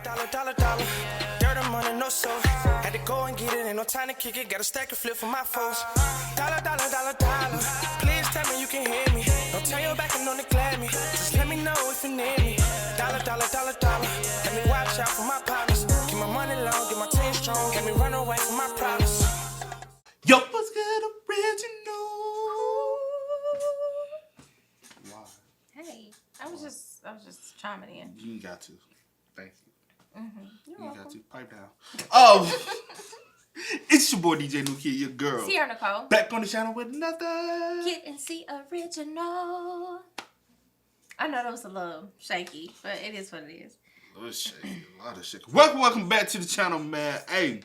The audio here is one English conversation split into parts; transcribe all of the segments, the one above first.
dollar. Dirt and money, no soul. Had to go and get it, ain't no time to kick it. Got a stack of flip for my foes. Dollar. Please tell me you can hear me. Don't turn your back and don't neglect me. Just let me know if you need me. Dollar. Let me watch out for my partners. Keep my money long, get my team strong. Let me run away from my problems. Yo, what's good, original? Why? Hey, I was just chiming in. You got to. Thank you. You're you welcome. got to. Pipe down. Oh, it's your boy DJ New Kid, your girl. Sierra Nicole. Back on the channel with another Kid and C original. I know that was a little shaky, but it is what it is. A lot of shaky. Welcome back to the channel, man. Hey,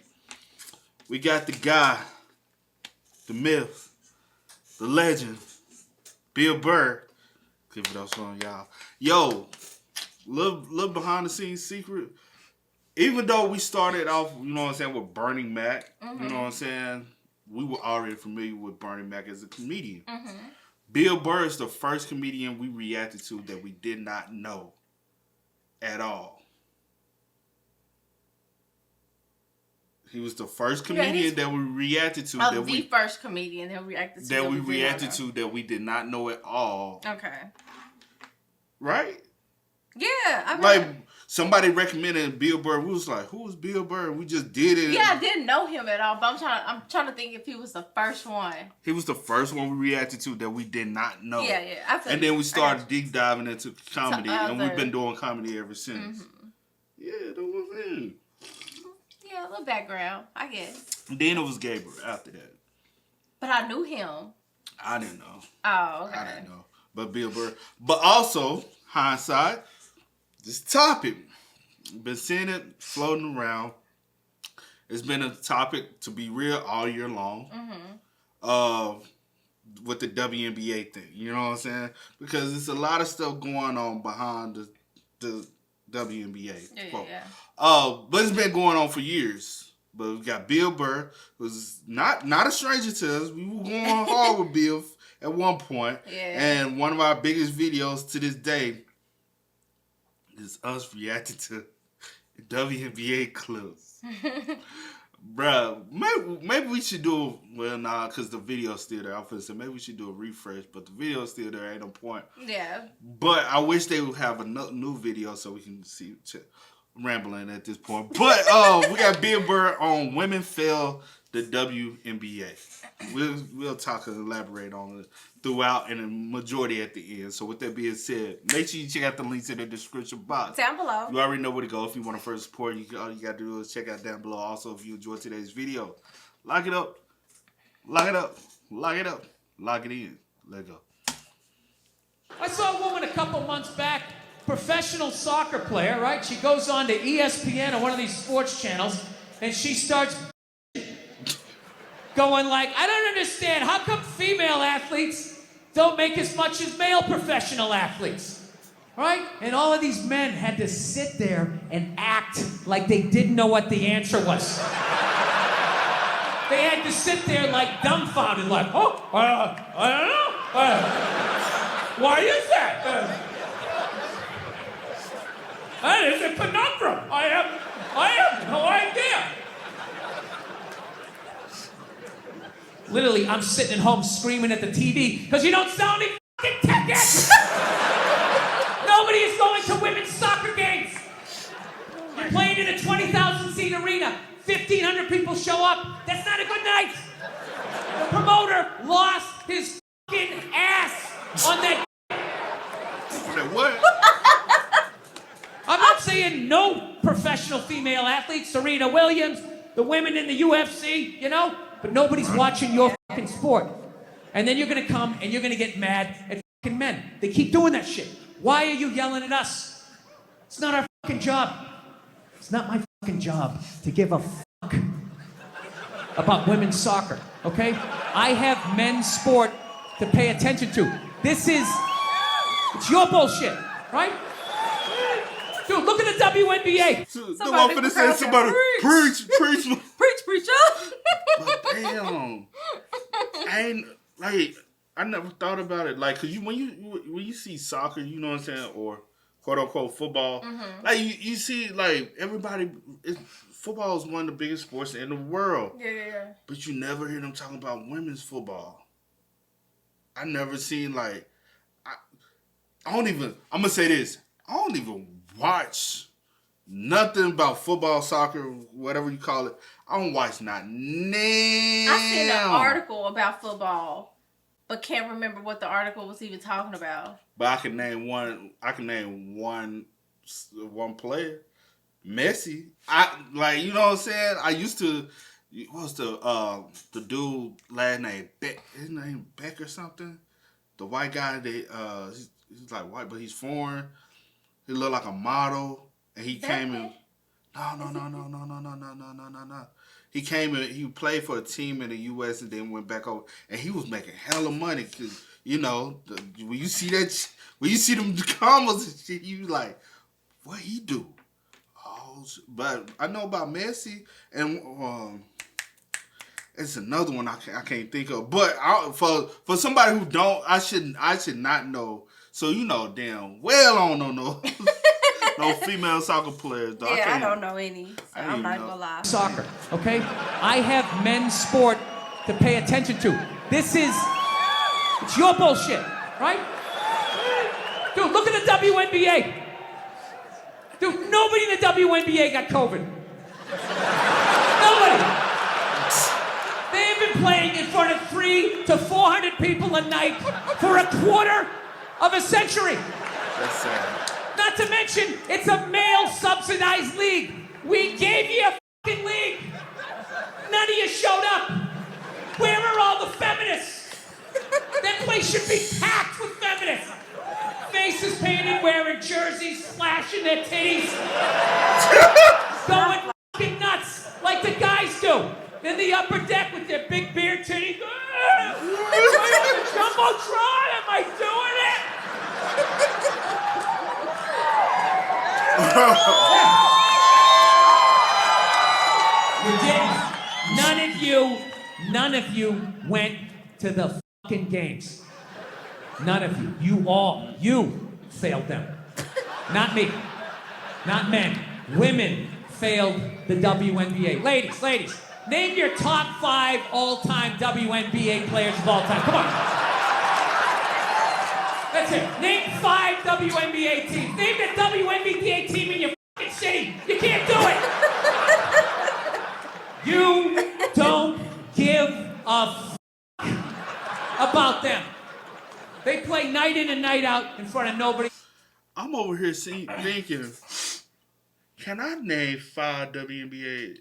we got the guy, the myth, the legend, Bill Burr. Give it up on y'all. Yo, little behind the scenes secret. Even though we started off, you know what I'm saying, with Bernie Mac, you know what I'm saying, we were already familiar with Bernie Mac as a comedian. Bill Burr is the first comedian we reacted to that we did not know at all. He was the first comedian that we reacted to. The first comedian that we reacted to. That we did not know at all. Okay. Right? Yeah. I mean, like, somebody recommended Bill Burr. We was like, who is Bill Burr? We just did it. Yeah, I didn't know him at all, but I'm trying to think if he was the first one. He was the first one we reacted to that we did not know. Yeah. And then we started deep diving into comedy, and we've been doing comedy ever since. Yeah, that was it. Yeah, a little background, I guess. And then it was Gabriel after that. But I knew him. I didn't know. Oh, okay. I didn't know. But Bill Burr. But also, hindsight, this topic, been seeing it floating around. It's been a topic, to be real, all year long. With the WNBA thing. You know what I'm saying? Because there's a lot of stuff going on behind the WNBA. Yeah. But it's been going on for years. But we got Bill Burr, who's not a stranger to us. We were going hard with Bill at one point. Yeah. And one of our biggest videos to this day is us reacting to WNBA clips. Bruh, maybe we should do, because the video's still there. I was gonna say, maybe we should do a refresh, but the video's still there, ain't no point. Yeah. But I wish they would have a new video so we can see, rambling at this point. But we got Bill Burr on Women Fail the WNBA. We'll talk and elaborate on it throughout and a majority at the end. So with that being said, make sure you check out the links in the description box. Down below. You already know where to go. If you want to first support, all you got to do is check out down below. Also, if you enjoyed today's video, lock it up. Lock it up. Lock it up. Lock it in. Let go. I saw a woman a couple months back, professional soccer player, right? She goes on to ESPN or one of these sports channels, and she starts going like, I don't understand. How come female athletes don't make as much as male professional athletes? Right? And all of these men had to sit there and act like they didn't know what the answer was. They had to sit there like dumbfounded, like, I don't know. Why is that? That is a conundrum. I have no idea. Literally, I'm sitting at home screaming at the TV because you don't sell any fucking tickets. Nobody is going to women's soccer games. You're playing in a 20,000 seat arena. 1,500 people show up. That's not a good night. The promoter lost his fucking ass on that. What? I'm not saying no professional female athletes, Serena Williams, the women in the UFC, you know? But nobody's watching your fucking sport. And then you're gonna come and you're gonna get mad at fucking men. They keep doing that shit. Why are you yelling at us? It's not our fucking job. It's not my fucking job to give a fuck about women's soccer, okay? I have men's sport to pay attention to. It's your bullshit, right? Dude, look at the WNBA. Somebody preach. Preacher. But damn, I never thought about it. Like, cause when you see soccer, you know what I'm saying, or quote unquote football. Like you see, like everybody, football is one of the biggest sports in the world. Yeah. But you never hear them talking about women's football. I never seen like I don't even. I'm gonna say this. I don't even watch nothing about football, soccer, whatever you call it. I don't watch not now. I seen an article about football, but can't remember what the article was even talking about. But I can name one. I can name one player. Messi. You know what I'm saying? I used to. What's the dude last name? His name Beck or something. The white guy that he's like white, but he's foreign. He looked like a model, and he came in. No. He came in. He played for a team in the U.S. and then went back over, and he was making hella money because when you see that, when you see them commas and shit, you like, what he do? Oh, but I know about Messi and it's another one I can't think of. But for somebody who don't, I should not know. So damn well I don't know no female soccer players. Though. Yeah, I don't know any. So I'm not gonna lie. Soccer, okay? I have men's sport to pay attention to. It's your bullshit, right? Dude, look at the WNBA. Dude, nobody in the WNBA got COVID. Nobody. They've been playing in front of 300 to 400 people a night for a quarter of a century. That's sad. Not to mention, it's a male-subsidized league. We gave you a fucking league. None of you showed up. Where are all the feminists? That place should be packed with feminists. Faces painted, wearing jerseys, flashing their titties. Going fucking nuts like the guys do. In the upper deck with their big beard titties. Am I on the Jumbotron? Am I doing it? You didn't. None of you went to the fucking games. None of you. You failed them. Not me. Not men. Women failed the WNBA. Ladies. Name your top 5 all-time WNBA players of all time. Come on. That's it. Name 5 WNBA teams. Name the WNBA team in your fucking city. You can't do it. You don't give a about them. They play night in and night out in front of nobody. I'm over here thinking, can I name 5 WNBA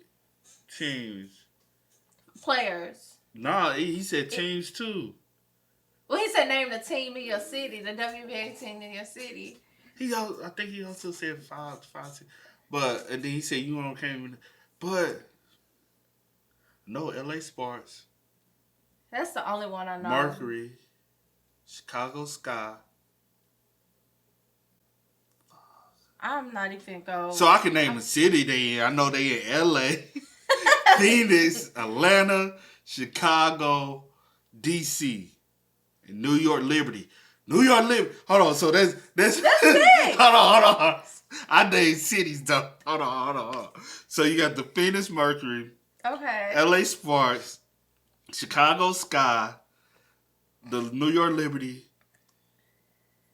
teams? Players. Nah, he said teams too. Well, he said name the team in your city, the WNBA team in your city. I think he also said 5 but and then he said you can't even. But no, LA Sparks. That's the only one I know. Mercury, Chicago Sky. I'm not even going. So I can name a city they in. I know they in LA, Phoenix, Atlanta, Chicago, DC, and New York Liberty. Hold on, so that's big. hold on. I named cities though. Hold on. So you got the Phoenix Mercury, okay, LA Sparks, Chicago Sky, the New York Liberty.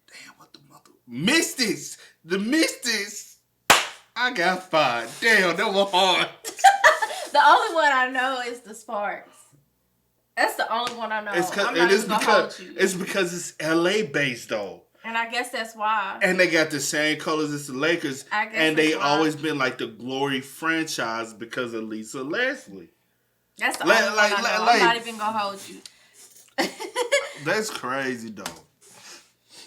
Damn, what the mother Mystics. The Mystics. I got 5. Damn, that was hard. The only one I know is the Sparks. That's the only one I know. It's because it's LA based though. And I guess that's why. And they got the same colors as the Lakers. I guess and they that's why. always been like the glory franchise because of Lisa Leslie. That's the only one I know. I'm not even gonna hold you. That's crazy though.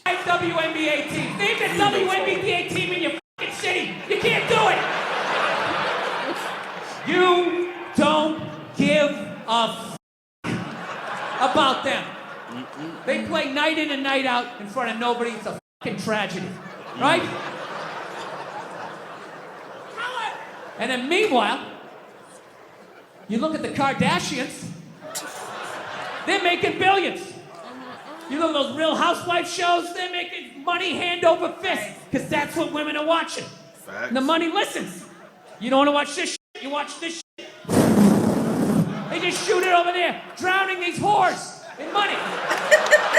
WNBA team. Name the WNBA team in your fucking city. You can't do it. You don't give a about them. They play night in and night out in front of nobody. It's a fucking tragedy, right? And then meanwhile, you look at the Kardashians. They're making billions. You know those Real Housewife shows? They're making money hand over fist because that's what women are watching. Facts. And the money listens. You don't want to watch this shit, you watch this shit. They just shoot it over there, drowning these whores in money.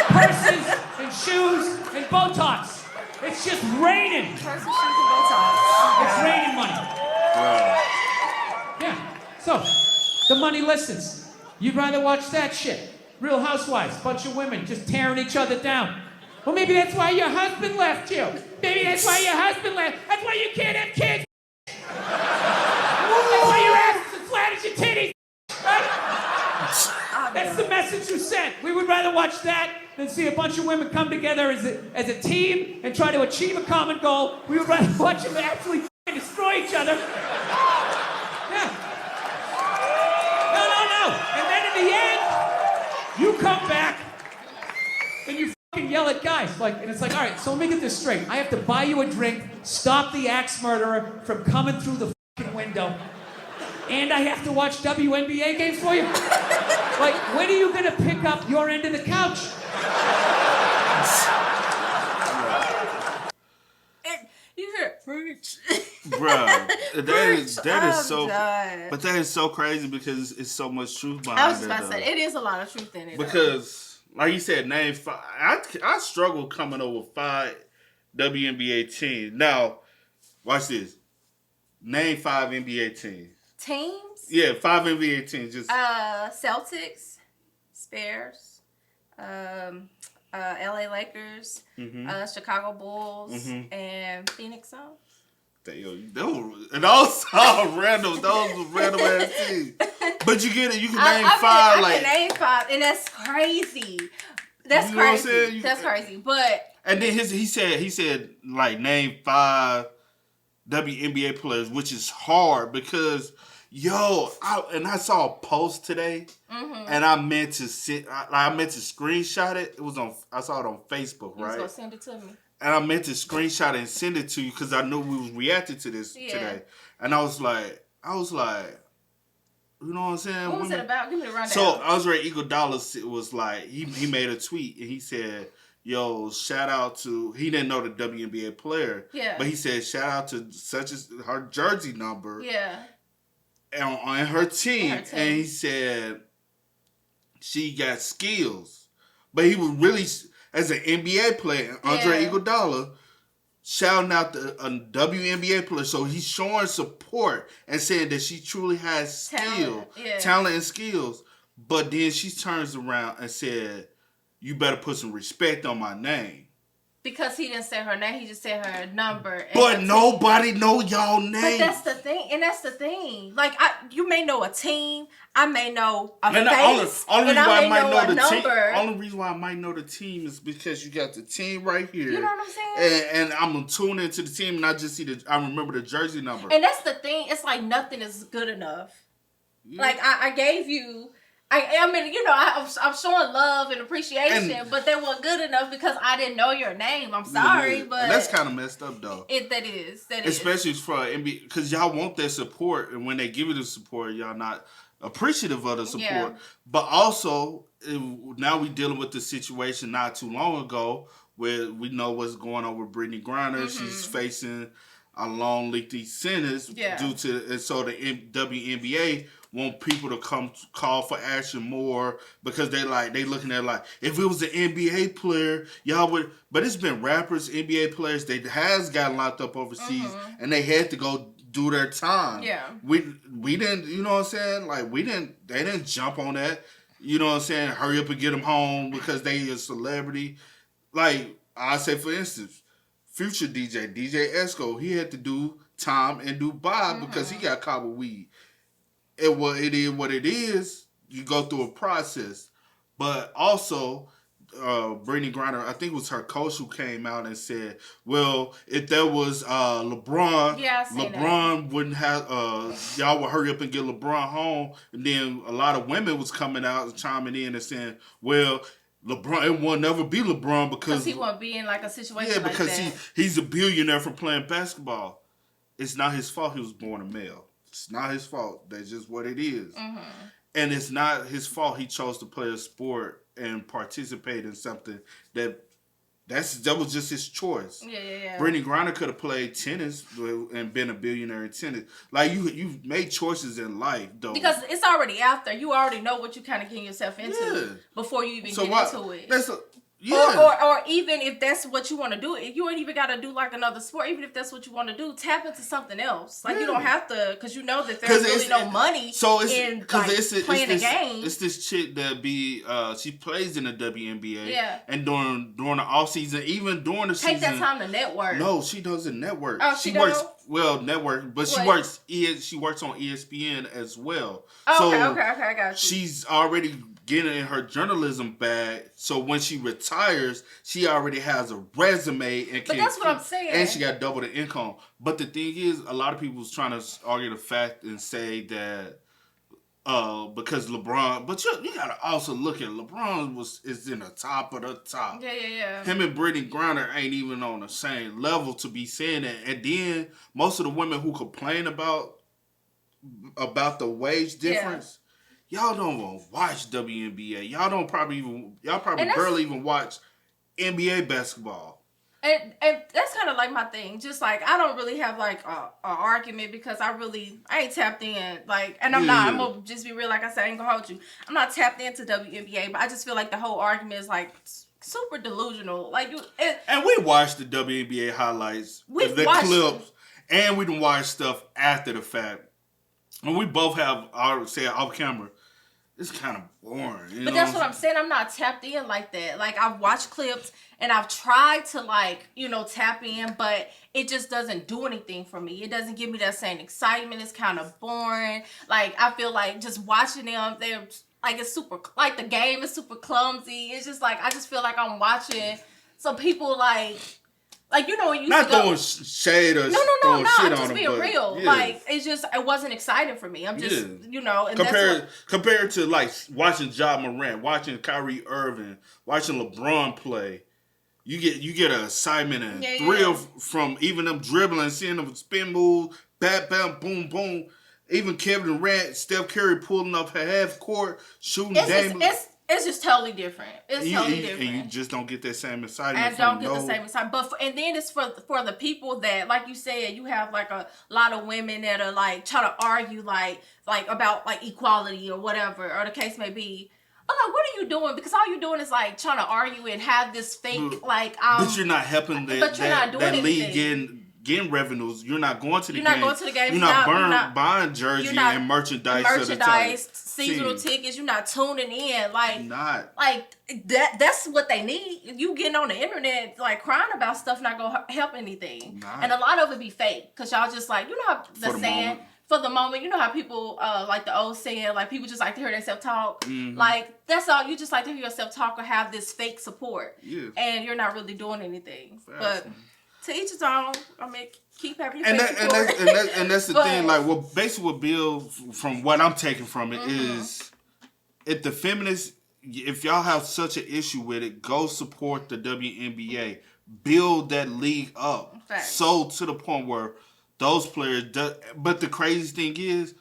Purses and shoes and Botox. It's just raining. Purses, shoes, and Botox. It's raining money. Yeah. So, the money listens. You'd rather watch that shit. Real Housewives, bunch of women just tearing each other down. Well, maybe that's why your husband left you. Maybe that's why your husband left. That's why you can't have kids. That's why your ass is as flat as your titties. Right? That's the message you sent. We would rather watch that than see a bunch of women come together as a team and try to achieve a common goal. We would rather watch them actually destroy each other. Yeah. No. And then in the end, you come back and you fucking yell at guys. And it's like, all right, so let me get this straight. I have to buy you a drink, stop the axe murderer from coming through the fucking window, and I have to watch WNBA games for you? Like, when are you gonna pick up your end of the couch? You hear preach. Bruh, that is so, done. but that is so crazy because it's so much truth behind it. I was just about to say, it is a lot of truth in it. Because, like you said, name 5. I struggle coming up with 5 WNBA teams. Now, watch this. Name 5 NBA teams. Teams? Yeah, 5 NBA teams. Just Celtics, Spurs, LA Lakers, Chicago Bulls, and Phoenix Suns. and those are random. Those were random ass teams. But you get it. You can name 5. I can name 5, and that's crazy. That's you know crazy. What I'm saying? That's crazy. But and then he said like name 5 WNBA players, which is hard because I saw a post today, and I meant to screenshot it. I saw it on Facebook, right? You was gonna send it to me. And I meant to screenshot it and send it to you because I knew we was reacting to this today. And I was like, you know what I'm saying? What was it about? Give me the rundown. So Andre Iguodala was like, he made a tweet and he said, yo, shout out to, he didn't know the WNBA player. Yeah. But he said, shout out to such as her jersey number. Yeah. On her team. And he said, she got skills. But he was really, as an NBA player, Andre Iguodala, shouting out a WNBA player. So he's showing support and saying that she truly has talent and skills. But then she turns around and said, you better put some respect on my name. Because he didn't say her name, he just said her number. But nobody know y'all name. But that's the thing, and that's the thing. Like, you may know a team, I may know a face, and I may know a number. Only reason why I might know the team is because you got the team right here. You know what I'm saying? And I'm gonna tune into the team, and I just see I remember the jersey number. And that's the thing. It's like nothing is good enough. Yeah. Like I gave you. I mean, you know, I'm showing love and appreciation, but they weren't good enough because I didn't know your name. I'm sorry, but and that's kind of messed up, though. That is. Especially for NBA, because y'all want their support, and when they give you the support, y'all not appreciative of the support. Yeah. But also, now we dealing with the situation not too long ago where we know what's going on with Brittney Griner. Mm-hmm. She's facing a long, lengthy sentence due to, and so the WNBA want people to come call for action more because they looking at like, if it was an NBA player, y'all would. But it's been rappers, NBA players that has gotten locked up overseas, and they had to go do their time. Yeah, we didn't. You know what I'm saying? Like they didn't jump on that. You know what I'm saying? Hurry up and get them home because they a celebrity. Like I say, for instance, Future DJ Esco, he had to do time in Dubai because he got caught with weed. It is what it is. You go through a process. But also, Brittney Griner, I think it was her coach who came out and said, well, if there was LeBron, LeBron wouldn't have, y'all would hurry up and get LeBron home. And then a lot of women was coming out and chiming in and saying, well, LeBron, it won't never be LeBron because he won't be in like a situation like that. Yeah, because he's a billionaire for playing basketball. It's not his fault he was born a male. It's not his fault. That's just what it is. And it's not his fault he chose to play a sport and participate in something that was just his choice. Yeah. Brittney Griner could have played tennis and been a billionaire in tennis. Like you've made choices in life, though. Because it's already out there. You already know what you kind of getting yourself into before you even get into it. Or even if that's what you want to do, you ain't even got to do like another sport. Even if that's what you want to do, tap into something else. Like you don't have to, because you know that there's really no money in playing the game. It's this chick that she plays in the WNBA. Yeah. And during the off season, even during the season, take that time to network. No, she doesn't network. Oh, she works network, but she works on ESPN as well. Oh, okay, I got you. She's already getting in her journalism bag, so when she retires, she already has a resume and but that's what I'm saying. And she got double the income. But the thing is, a lot of people's trying to argue the fact and say that because LeBron, but you gotta also look at LeBron is in the top of the top. Yeah. Him and Brittney Griner ain't even on the same level to be saying that. And then most of the women who complain about the wage difference. Y'all don't even watch WNBA. Y'all probably barely even watch NBA basketball. And that's kind of like my thing. Just like I don't really have like a argument because I ain't tapped in. Like, and I'm not. I'm gonna just be real. Like I said, I ain't gonna hold you. I'm not tapped into WNBA, but I just feel like the whole argument is like super delusional. Like and we watched the WNBA highlights, the clips, and we done watch stuff after the fact. And we both have off camera. It's kind of boring. But that's what I'm saying. I'm not tapped in like that. Like, I've watched clips and I've tried to, like, tap in, but it just doesn't do anything for me. It doesn't give me that same excitement. It's kind of boring. like, I feel like just watching them, they're, like, it's super, like, the game is super clumsy. It's just, like, I just feel like I'm watching some people, like when you not throwing shade or throwing shit on them. I'm just being real. Yeah. Like, it wasn't exciting for me. I'm just, and compared to like watching Ja Morant, watching Kyrie Irving, watching LeBron play, you get an assignment and thrill from even them dribbling, seeing them spin moves, bam, bam, boom, boom. Even Kevin Durant, Steph Curry pulling up half court, shooting It's just totally different. It's totally different. And you just don't get that same excitement. And don't get the same excitement. And then it's for the people that, like you said, you have like a lot of women that are like trying to argue like about like equality or whatever, or the case may be. I'm like, what are you doing? Because all you're doing is like trying to argue and have this fake but you're not helping that league getting revenues. You're not going to the game. You're not going to the game. You're not buying jersey and merchandise, seasonal tickets. You're not tuning in. Like, not like that's what they need. You getting on the internet like crying about stuff not gonna help anything. And a lot of it be fake because y'all just like, how the saying for the moment. You know how people like the old saying, like people just like to hear themselves talk. Mm-hmm. Like that's all. You just like to hear yourself talk or have this fake support. Yeah. And you're not really doing anything. But to each his own. I mean, keep having your and that's the thing. Like, basically what Bill, from what I'm taking from it, is if the feminists, if y'all have such an issue with it, go support the WNBA. Build that league up. So to the point where those players but the crazy thing is,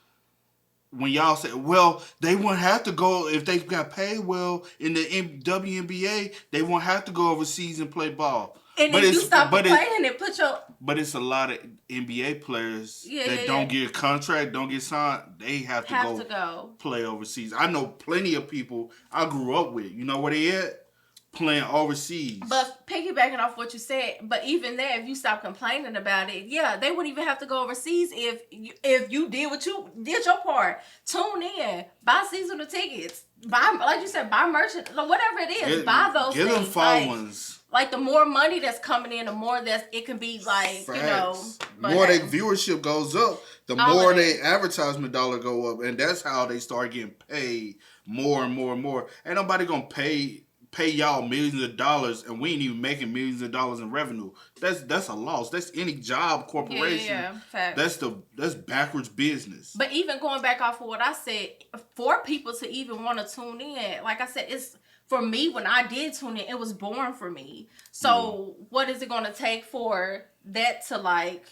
when y'all say, well, they won't have to go, if they got paid well in the WNBA, they won't have to go overseas and play ball. And if you stop playing and put your... But it's a lot of NBA players that don't get a contract, don't get signed. They have to go play overseas. I know plenty of people I grew up with. You know where they at? Playing overseas. But piggybacking off what you said, but even there, if you stop complaining about it, they wouldn't even have to go overseas if you did your part. Tune in, buy seasonal tickets, buy, like you said, buy merchandise, whatever it is, buy those things. Get them followings. Like, the more money that's coming in, the more that it can be, like, the more their viewership goes up, the more their advertisement dollar go up. And that's how they start getting paid more and more and more. Ain't nobody going to pay y'all millions of dollars, and we ain't even making millions of dollars in revenue. That's a loss. That's any job corporation. That's backwards business. But even going back off of what I said, for people to even want to tune in, like I said, it's... For me, when I did tune in, it was boring for me. So what is it going to take for that to, like,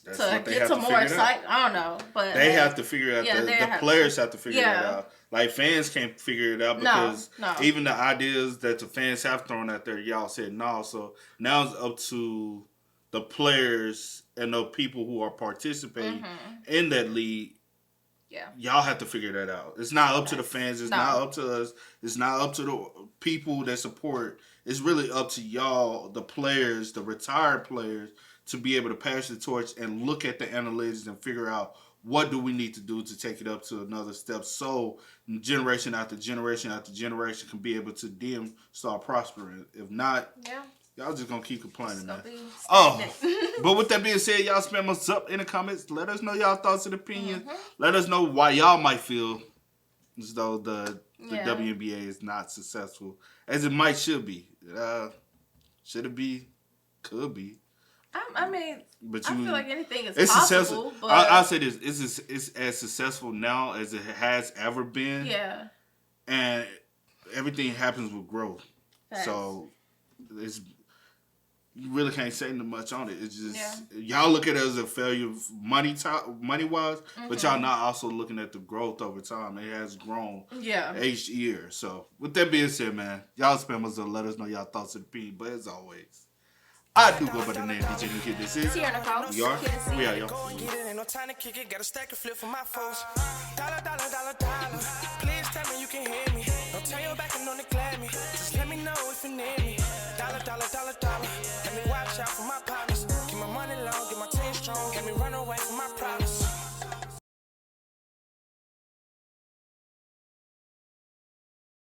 That's to what they get have some to more figure it out. excitement. I don't know, but They have to figure it out. Yeah, The players have to figure Yeah. that out. Like, fans can't figure it out because No. even the ideas that the fans have thrown out there, y'all said no. So now it's up to the players and the people who are participating in that league. Yeah. Y'all have to figure that out. It's not up to the fans. It's No. not up to us. It's not up to the people that support. It's really up to y'all, the players, the retired players, to be able to pass the torch and look at the analytics and figure out what do we need to do to take it up to another step so generation after generation after generation can be able to then start prospering. If not, y'all just going to keep complaining, man. But with that being said, y'all spam us up in the comments. Let us know y'all thoughts and opinions. Let us know why y'all might feel as though the WNBA is not successful as it should be. Should it be? Could be. I mean, but I feel like anything is it's possible. Successful. But I'll say this: it's as successful now as it has ever been. Yeah. And everything happens with growth. Thanks. So it's you really can't say much on it. It's just y'all look at it as a failure money wise, but y'all not also looking at the growth over time. It has grown each year. So with that being said, man, y'all spam us and let us know y'all thoughts and opinions. But as always, I do go by the name DJ New Kid. This is Nicole. we are y'all. Go and get it, ain't no time to kick it. Got a stack and flip for my foes. Dollar, dollar,